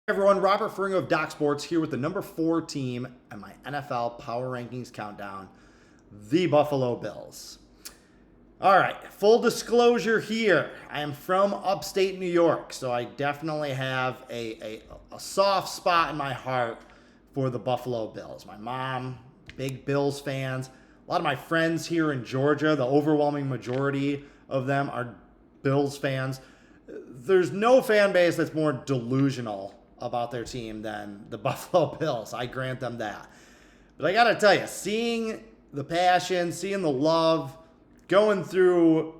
Everyone, Robert Ferringo of Doc Sports here with the number 4 team and my NFL Power Rankings countdown, the Buffalo Bills. All right, full disclosure here. I am from upstate New York, so I definitely have a soft spot in my heart for the Buffalo Bills. My mom, big Bills fans. A lot of my friends here in Georgia, the overwhelming majority of them are Bills fans. There's no fan base that's more delusional about their team than the Buffalo Bills. I grant them that. But I got to tell you, seeing the passion, seeing the love, going through,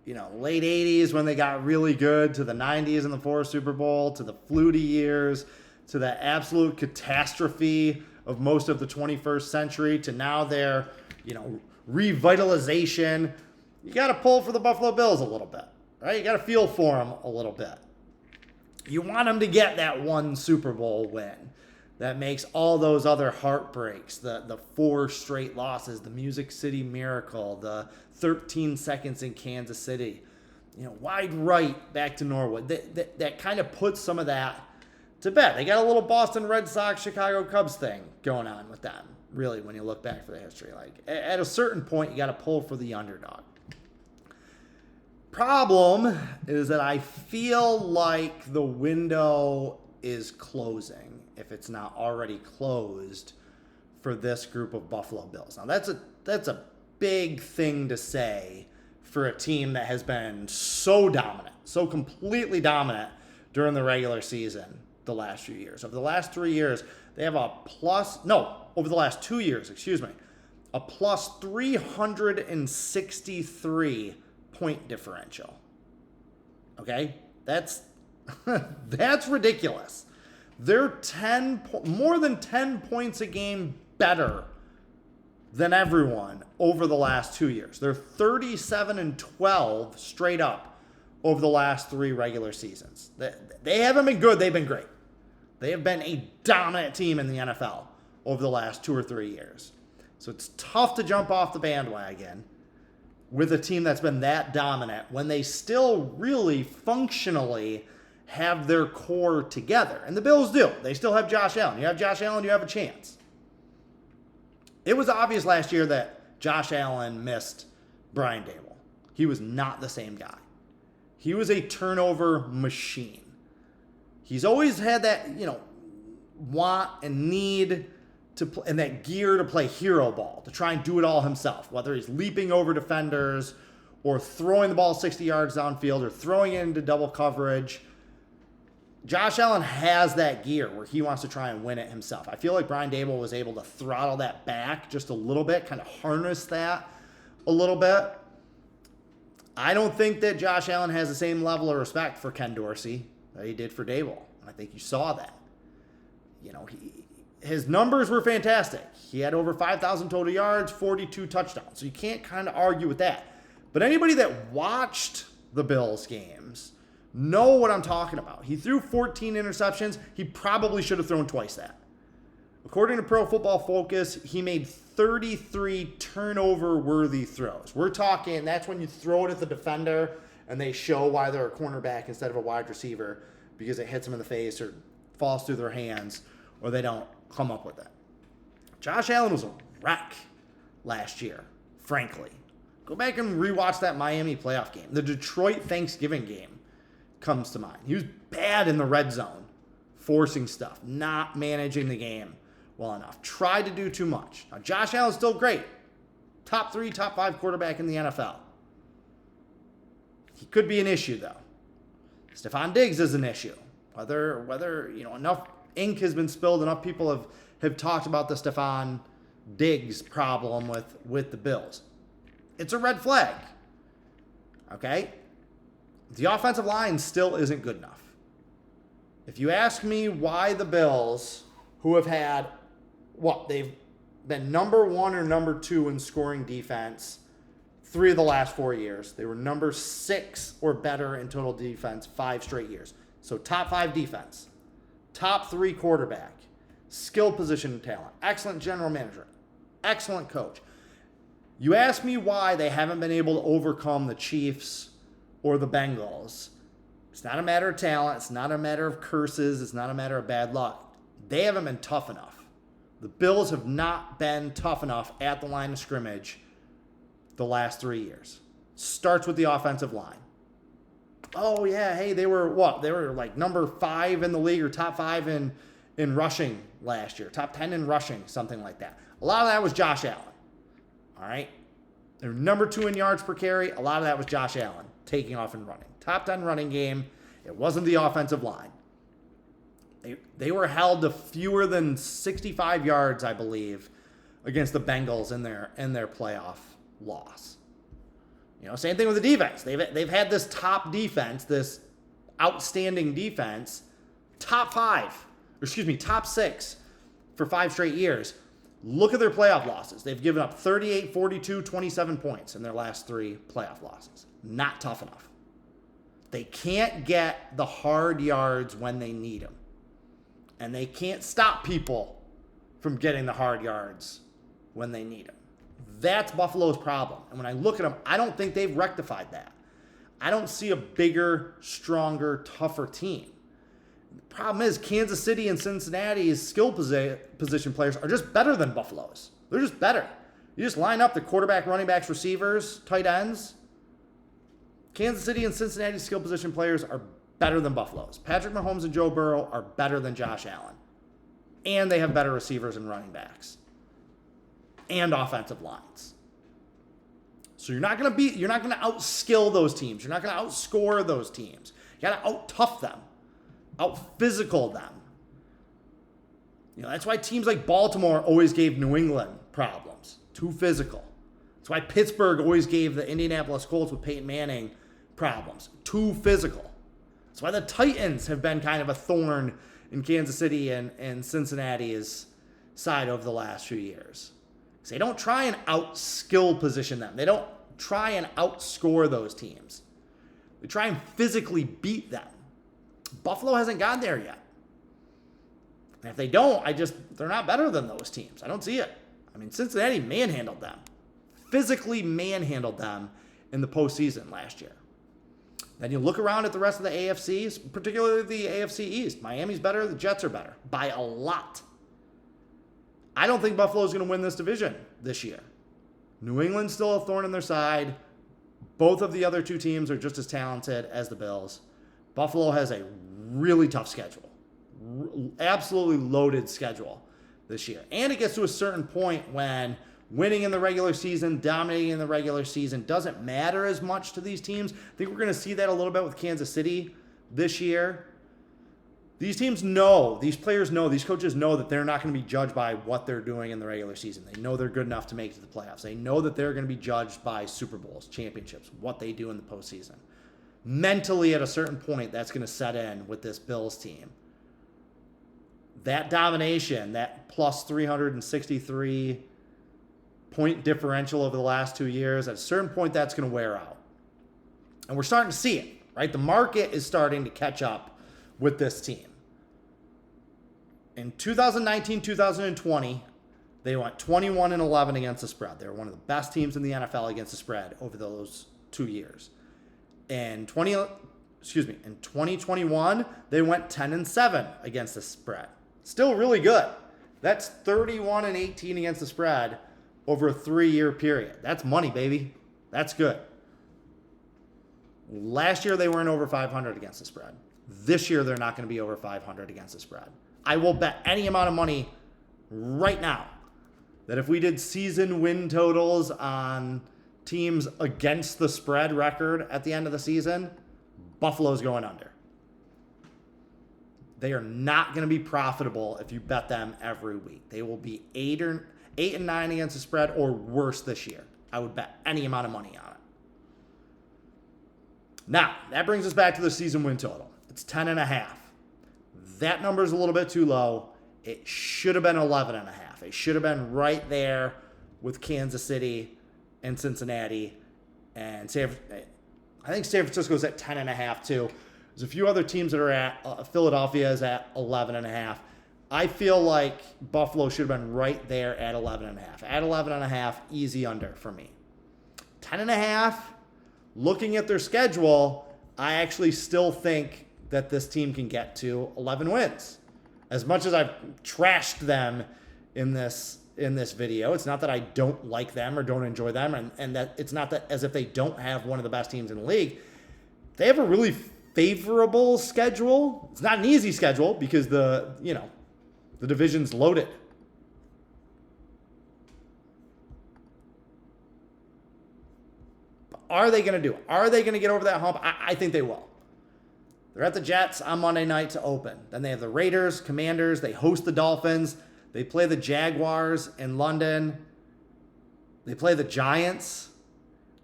late 80s when they got really good, to the 90s in the 4 Super Bowl, to the Flutie years, to the absolute catastrophe of most of the 21st century, to now their, revitalization. You got to pull for the Buffalo Bills a little bit, right? You got to feel for them a little bit. You want them to get that one Super Bowl win that makes all those other heartbreaks, the 4 straight losses, the Music City Miracle, the 13 seconds in Kansas City, wide right back to Norwood. That kind of puts some of that to bed. They got a little Boston Red Sox, Chicago Cubs thing going on with them, really, when you look back for the history. Like, at a certain point, you got to pull for the underdog. Problem is that I feel like the window is closing, if it's not already closed, for this group of Buffalo Bills. Now that's a big thing to say for a team that has been so dominant, so completely dominant during the regular season the last few years. Over the last 3 years, they have over the last 2 years, a plus 363 point differential. Okay? That's that's ridiculous. They're more than 10 points a game better than everyone over the last 2 years. They're 37-12 straight up over the last 3 regular seasons. They haven't been good, they've been great. They have been a dominant team in the NFL over the last 2 or 3 years. So it's tough to jump off the bandwagon with a team that's been that dominant when they still really functionally have their core together. And the Bills do. They still have Josh Allen. You have Josh Allen, you have a chance. It was obvious last year that Josh Allen missed Brian Daboll. He was not the same guy. He was a turnover machine. He's always had that, want and need to play, and that gear to play hero ball, to try and do it all himself, whether he's leaping over defenders or throwing the ball 60 yards downfield or throwing it into double coverage. Josh Allen has that gear where he wants to try and win it himself. I feel like Brian Daboll was able to throttle that back just a little bit, kind of harness that a little bit. I don't think that Josh Allen has the same level of respect for Ken Dorsey that he did for Daboll. And I think you saw that. His numbers were fantastic. He had over 5,000 total yards, 42 touchdowns. So you can't kind of argue with that. But anybody that watched the Bills games know what I'm talking about. He threw 14 interceptions. He probably should have thrown twice that. According to Pro Football Focus, he made 33 turnover-worthy throws. We're talking, that's when you throw it at the defender and they show why they're a cornerback instead of a wide receiver because it hits them in the face or falls through their hands or they don't come up with it. Josh Allen was a wreck last year, frankly. Go back and rewatch that Miami playoff game. The Detroit Thanksgiving game comes to mind. He was bad in the red zone, forcing stuff, not managing the game well enough. Tried to do too much. Now, Josh Allen's still great. Top 3, top 5 quarterback in the NFL. He could be an issue, though. Stephon Diggs is an issue. Whether enough ink has been spilled, enough people have talked about the Stephon Diggs problem with the Bills. It's a red flag. Okay? The offensive line still isn't good enough. If you ask me why the Bills, who have had, they've been number 1 or number 2 in scoring defense 3 of the last 4 years. They were number 6 or better in total defense 5 straight years. So top 5 defense. Top 3 quarterback, skill position talent, excellent general manager, excellent coach. You ask me why they haven't been able to overcome the Chiefs or the Bengals It's not a matter of talent. It's not a matter of curses. It's not a matter of bad luck. They haven't been tough enough. The Bills have not been tough enough at the line of scrimmage the last 3 years. Starts with the offensive line. Oh, yeah, hey, they were what? They were like number 5 in the league or top 5 in rushing last year. Top 10 in rushing, something like that. A lot of that was Josh Allen. All right? They're number 2 in yards per carry. A lot of that was Josh Allen taking off and running. Top 10 running game. It wasn't the offensive line. They were held to fewer than 65 yards, I believe, against the Bengals in their playoff loss. Same thing with the defense. They've had this top defense, this outstanding defense, top 6 for 5 straight years. Look at their playoff losses. They've given up 38, 42, 27 points in their last 3 playoff losses. Not tough enough. They can't get the hard yards when they need them. And they can't stop people from getting the hard yards when they need them. That's Buffalo's problem. And when I look at them, I don't think they've rectified that. I don't see a bigger, stronger, tougher team. The problem is Kansas City and Cincinnati's skill position players are just better than Buffalo's. They're just better. You just line up the quarterback, running backs, receivers, tight ends. Kansas City and Cincinnati's skill position players are better than Buffalo's. Patrick Mahomes and Joe Burrow are better than Josh Allen. And they have better receivers and running backs. And offensive lines. So you're not going to outskill those teams. You're not going to outscore those teams. You got to out-tough them. Out-physical them. That's why teams like Baltimore always gave New England problems. Too physical. That's why Pittsburgh always gave the Indianapolis Colts with Peyton Manning problems. Too physical. That's why the Titans have been kind of a thorn in Kansas City and Cincinnati's side over the last few years. Because they don't try and out-skill position them. They don't try and outscore those teams. They try and physically beat them. Buffalo hasn't gotten there yet. And if they don't, they're not better than those teams. I don't see it. Cincinnati manhandled them. Physically manhandled them in the postseason last year. Then you look around at the rest of the AFCs, particularly the AFC East. Miami's better, the Jets are better. By a lot. I don't think Buffalo's going to win this division this year. New England's still a thorn in their side. Both of the other 2 teams are just as talented as the Bills. Buffalo has a really tough schedule. Absolutely loaded schedule this year. And it gets to a certain point when winning in the regular season, dominating in the regular season doesn't matter as much to these teams. I think we're going to see that a little bit with Kansas City this year. These teams know, these players know, these coaches know that they're not going to be judged by what they're doing in the regular season. They know they're good enough to make it to the playoffs. They know that they're going to be judged by Super Bowls, championships, what they do in the postseason. Mentally, at a certain point, that's going to set in with this Bills team. That domination, that plus 363 point differential over the last 2 years, at a certain point, that's going to wear out. And we're starting to see it, right? The market is starting to catch up with this team. In 2019, 2020, they went 21-11 against the spread. They were one of the best teams in the NFL against the spread over those 2 years. In 2021, they went 10-7 against the spread. Still really good. That's 31-18 against the spread over a 3-year period. That's money, baby. That's good. Last year, they weren't over 500 against the spread. This year, they're not going to be over 500 against the spread. I will bet any amount of money right now that if we did season win totals on teams against the spread record at the end of the season, Buffalo's going under. They are not going to be profitable if you bet them every week. They will be 8-9 against the spread or worse this year. I would bet any amount of money on it. Now, that brings us back to the season win total. It's 10.5. That number is a little bit too low. It should have been 11.5. It should have been right there with Kansas City and Cincinnati. And I think San Francisco's at 10.5 too. There's a few other teams that are at, Philadelphia is at 11.5. I feel like Buffalo should have been right there at 11.5. At 11.5, easy under for me. 10.5, looking at their schedule, I actually still think that this team can get to 11 wins. As much as I've trashed them in this video, it's not that I don't like them or don't enjoy them, and that it's not that as if they don't have one of the best teams in the league. They have a really favorable schedule. It's not an easy schedule because the division's loaded. Are they going to do it? Are they going to get over that hump? I think they will. They're at the Jets on Monday night to open. Then they have the Raiders, Commanders. They host the Dolphins. They play the Jaguars in London. They play the Giants.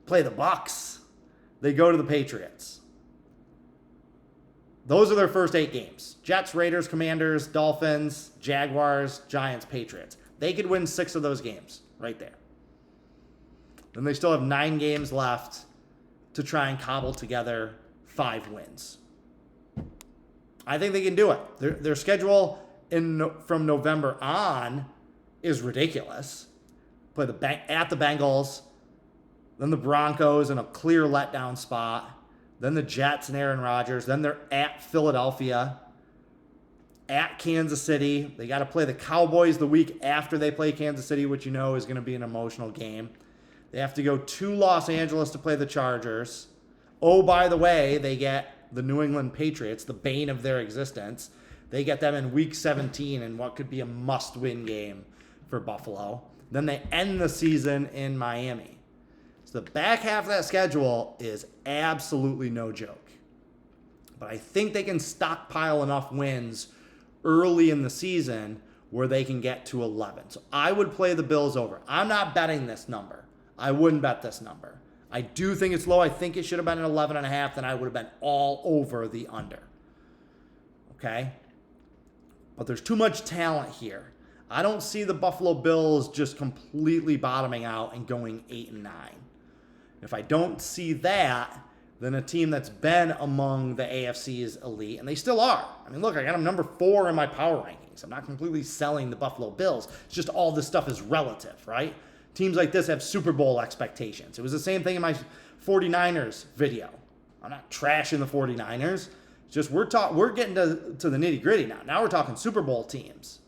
Play the Bucks. They go to the Patriots. Those are their first 8 games. Jets, Raiders, Commanders, Dolphins, Jaguars, Giants, Patriots. They could win 6 of those games right there. Then they still have 9 games left to try and cobble together 5 wins. I think they can do it. Their schedule from November on is ridiculous. Play at the Bengals, then the Broncos in a clear letdown spot, then the Jets and Aaron Rodgers, then they're at Philadelphia, at Kansas City. They got to play the Cowboys the week after they play Kansas City, which you know is going to be an emotional game. They have to go to Los Angeles to play the Chargers. Oh, by the way, they get the New England Patriots, the bane of their existence. They get them in Week 17 in what could be a must-win game for Buffalo. Then they end the season in Miami. So the back half of that schedule is absolutely no joke. But I think they can stockpile enough wins early in the season where they can get to 11. So I would play the Bills over. I'm not betting this number. I wouldn't bet this number. I do think it's low. I think it should have been an 11.5. Then I would have been all over the under. Okay? But there's too much talent here. I don't see the Buffalo Bills just completely bottoming out and going 8-9. If I don't see that, then a team that's been among the AFC's elite, and they still are. I mean, look, I got them number 4 in my power rankings. I'm not completely selling the Buffalo Bills. It's just all this stuff is relative, right? Teams like this have Super Bowl expectations. It was the same thing in my 49ers video. I'm not trashing the 49ers. It's just we're getting to the nitty-gritty now. Now we're talking Super Bowl teams.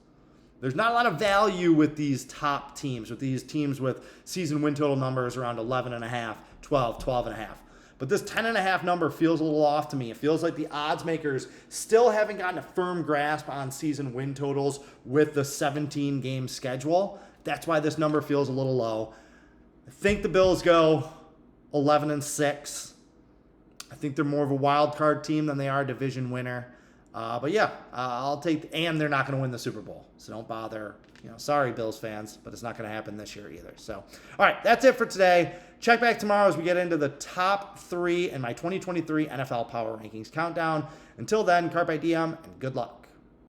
There's not a lot of value with these top teams, with these teams with season win total numbers around 11.5, 12, 12.5. But this 10.5 number feels a little off to me. It feels like the odds makers still haven't gotten a firm grasp on season win totals with the 17-game schedule. That's why this number feels a little low. I think the Bills go 11-6. I think they're more of a wild card team than they are a division winner. But yeah, I'll take, and they're not going to win the Super Bowl. So don't bother. Sorry, Bills fans, but it's not going to happen this year either. So, all right, that's it for today. Check back tomorrow as we get into the top 3 in my 2023 NFL Power Rankings countdown. Until then, carpe diem and good luck.